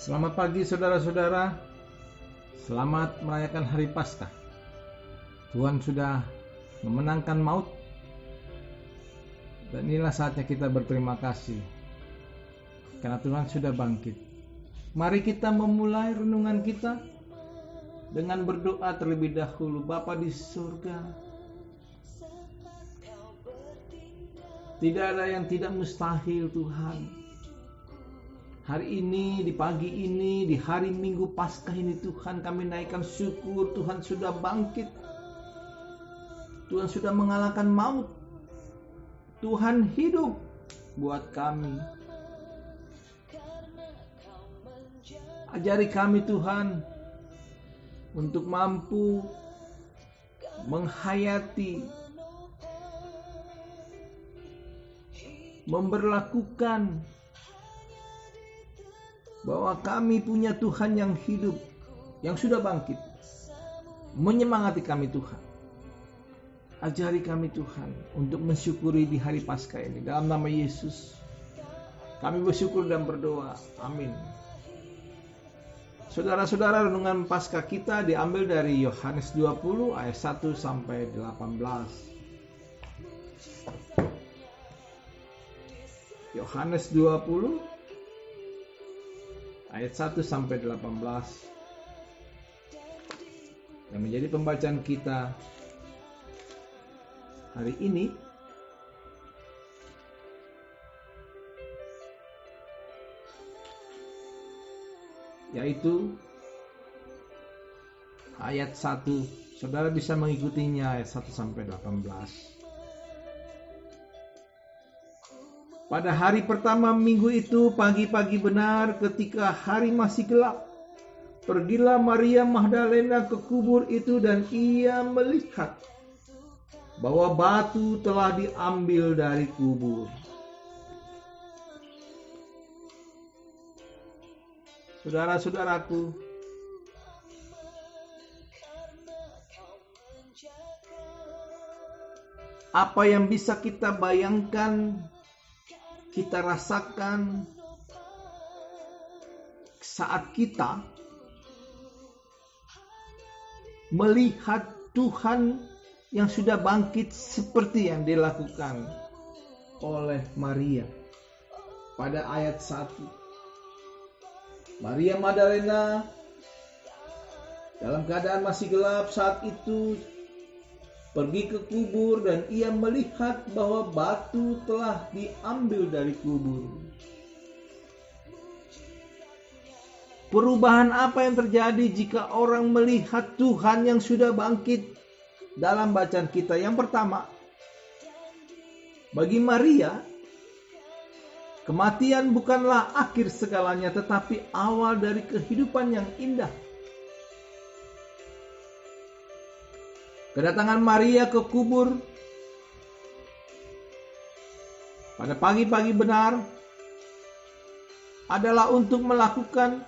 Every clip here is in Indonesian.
Selamat pagi saudara-saudara. Selamat merayakan hari Paskah. Tuhan sudah memenangkan maut. Dan inilah saatnya kita berterima kasih karena Tuhan sudah bangkit. Mari kita memulai renungan kita dengan berdoa terlebih dahulu. Bapa di surga, tidak ada yang tidak mustahil Tuhan. Hari ini, di pagi ini, di hari Minggu Paskah ini Tuhan, kami naikkan syukur. Tuhan sudah bangkit. Tuhan sudah mengalahkan maut. Tuhan hidup buat kami. Ajari kami Tuhan untuk mampu menghayati, memberlakukan bahwa kami punya Tuhan yang hidup, yang sudah bangkit. Menyemangati kami Tuhan. Ajari kami Tuhan untuk mensyukuri di hari Paskah ini. Dalam nama Yesus kami bersyukur dan berdoa. Amin. Saudara-saudara, renungan Paskah kita diambil dari Yohanes 20 ayat 1 sampai 18. Yohanes 20 ayat 1 sampai 18 yang menjadi pembacaan kita hari ini. Yaitu ayat 1. Saudara bisa mengikutinya ayat 1 sampai 18. Pada hari pertama minggu itu, pagi-pagi benar ketika hari masih gelap, pergilah Maria Magdalena ke kubur itu dan ia melihat bahwa batu telah diambil dari kubur. Saudara-saudaraku, apa yang bisa kita bayangkan, kita rasakan saat kita melihat Tuhan yang sudah bangkit seperti yang dilakukan oleh Maria pada ayat 1. Maria Magdalena dalam keadaan masih gelap saat itu pergi ke kubur dan ia melihat bahwa batu telah diambil dari kubur. Perubahan apa yang terjadi jika orang melihat Tuhan yang sudah bangkit? Dalam bacaan kita yang pertama, bagi Maria, kematian bukanlah akhir segalanya, tetapi awal dari kehidupan yang indah. Kedatangan Maria ke kubur pada pagi-pagi benar adalah untuk melakukan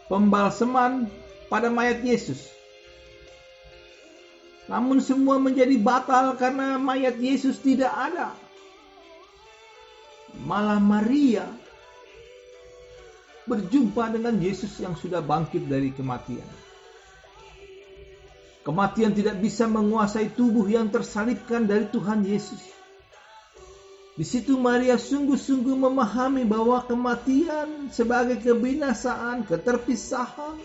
pembalseman pada mayat Yesus. Namun semua menjadi batal karena mayat Yesus tidak ada. Malah Maria berjumpa dengan Yesus yang sudah bangkit dari kematian. Kematian tidak bisa menguasai tubuh yang tersalibkan dari Tuhan Yesus. Di situ Maria sungguh-sungguh memahami bahwa kematian sebagai kebinasaan, keterpisahan,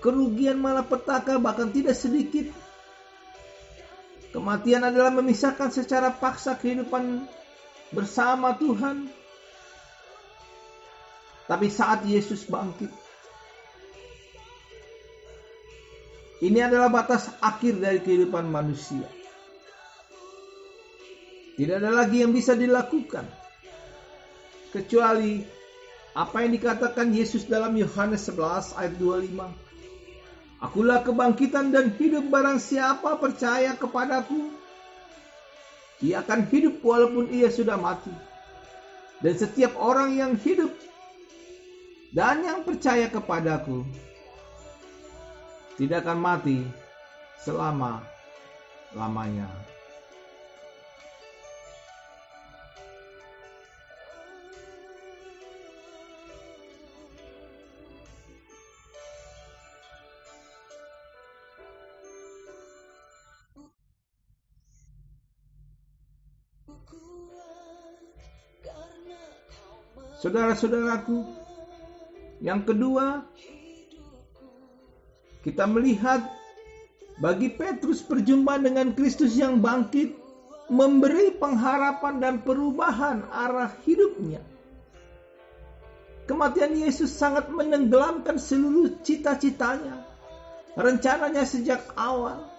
kerugian malapetaka bahkan tidak sedikit. Kematian adalah memisahkan secara paksa kehidupan bersama Tuhan. Tapi saat Yesus bangkit, ini adalah batas akhir dari kehidupan manusia. Tidak ada lagi yang bisa dilakukan kecuali apa yang dikatakan Yesus dalam Yohanes 11 ayat 25. Akulah kebangkitan dan hidup, barang siapa percaya kepadaku, ia akan hidup walaupun ia sudah mati. Dan setiap orang yang hidup dan yang percaya kepadaku tidak akan mati selama-lamanya. saudara-saudaraku. Yang kedua, kita melihat bagi Petrus perjumpaan dengan Kristus yang bangkit memberi pengharapan dan perubahan arah hidupnya. Kematian Yesus sangat menenggelamkan seluruh cita-citanya, rencananya sejak awal.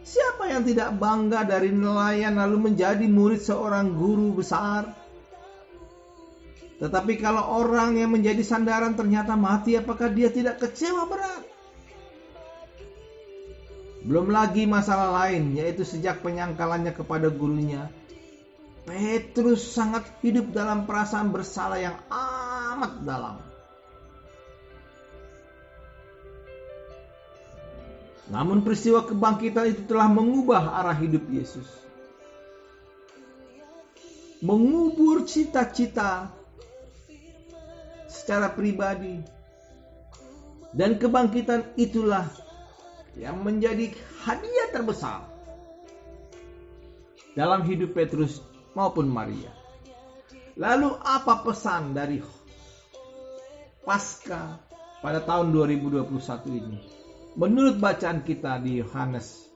Siapa yang tidak bangga dari nelayan lalu menjadi murid seorang guru besar? Tetapi kalau orang yang menjadi sandaran ternyata mati, apakah dia tidak kecewa berat? Belum lagi masalah lain, yaitu sejak penyangkalannya kepada gurunya, Petrus sangat hidup dalam perasaan bersalah yang amat dalam. Namun peristiwa kebangkitan itu telah mengubah arah hidup Yesus. Mengubur cita-cita secara pribadi. Dan kebangkitan itulah yang menjadi hadiah terbesar dalam hidup Petrus maupun Maria. Lalu apa pesan dari Paskah pada tahun 2021 ini? Menurut bacaan kita di Yohanes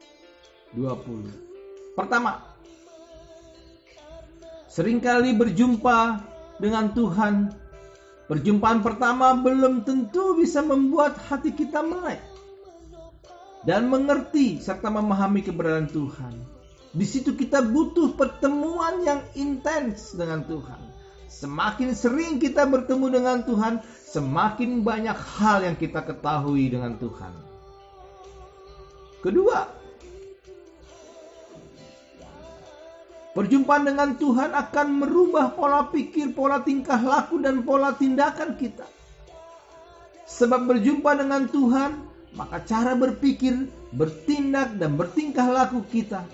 20. Pertama, seringkali berjumpa dengan Tuhan, perjumpaan pertama belum tentu bisa membuat hati kita melek dan mengerti serta memahami keberadaan Tuhan. Di situ kita butuh pertemuan yang intens dengan Tuhan. Semakin sering kita bertemu dengan Tuhan, semakin banyak hal yang kita ketahui dengan Tuhan. Kedua, perjumpaan dengan Tuhan akan merubah pola pikir, pola tingkah laku, dan pola tindakan kita. Sebab berjumpa dengan Tuhan, maka cara berpikir, bertindak, dan bertingkah laku kita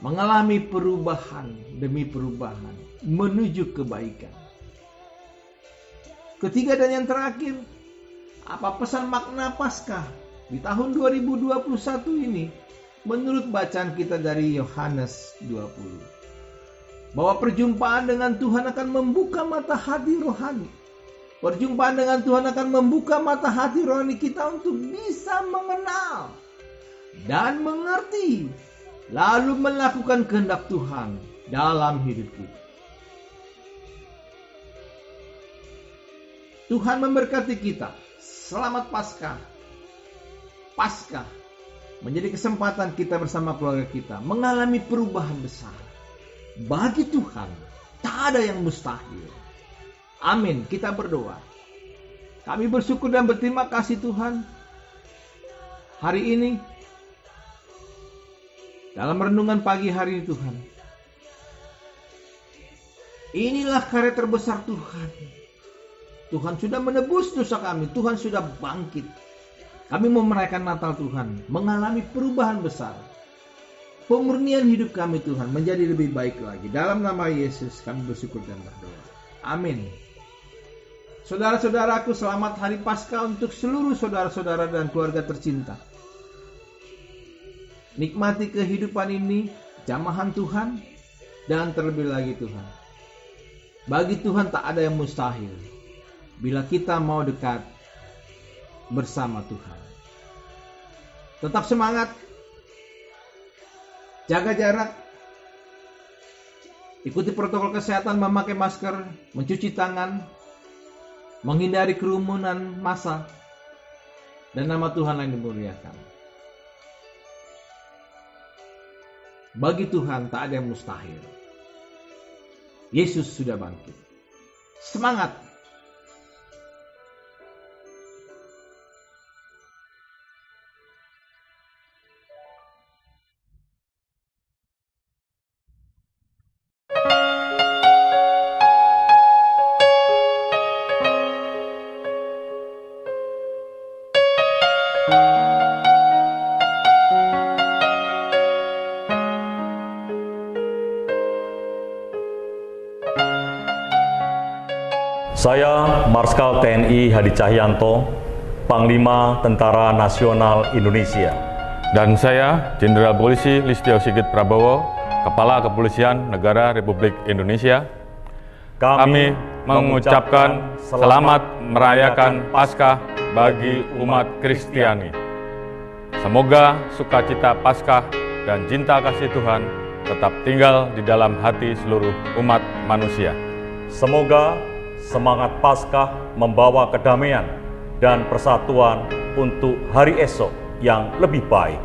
mengalami perubahan demi perubahan menuju kebaikan. Ketiga dan yang terakhir, apa pesan makna Paskah di tahun 2021 ini menurut bacaan kita dari Yohanes 20? Bahwa perjumpaan dengan Tuhan akan membuka mata hati rohani. Perjumpaan dengan Tuhan akan membuka mata hati rohani kita untuk bisa mengenal dan mengerti, lalu melakukan kehendak Tuhan dalam hidup kita. Tuhan memberkati kita. Selamat Paskah. Paskah menjadi kesempatan kita bersama keluarga kita mengalami perubahan besar. Bagi Tuhan, tak ada yang mustahil. Amin. Kita berdoa. Kami bersyukur dan berterima kasih Tuhan. Hari ini, dalam renungan pagi hari ini Tuhan, inilah karya terbesar Tuhan. Tuhan sudah menebus dosa kami. Tuhan sudah bangkit. Kami mau merayakan Natal Tuhan, mengalami perubahan besar. Pemurnian hidup kami Tuhan menjadi lebih baik lagi. Dalam nama Yesus kami bersyukur dan berdoa. Amin. Saudara-saudaraku, selamat Hari Paskah untuk seluruh saudara-saudara dan keluarga tercinta. Nikmati kehidupan ini, jamahan Tuhan, dan terlebih lagi Tuhan. Bagi Tuhan tak ada yang mustahil bila kita mau dekat bersama Tuhan. Tetap semangat, jaga jarak, ikuti protokol kesehatan, memakai masker, mencuci tangan, menghindari kerumunan massa, dan nama Tuhan yang dimuliakan. Bagi Tuhan tak ada yang mustahil. Yesus sudah bangkit. Semangat! Saya Marskal TNI Hadi Cahyanto, Panglima Tentara Nasional Indonesia. Dan saya Jenderal Polisi Listio Sigit Prabowo, Kepala Kepolisian Negara Republik Indonesia. Kami mengucapkan selamat merayakan Paskah bagi umat Kristiani. Semoga sukacita Paskah dan cinta kasih Tuhan tetap tinggal di dalam hati seluruh umat manusia. Semoga semangat Paskah membawa kedamaian dan persatuan untuk hari esok yang lebih baik.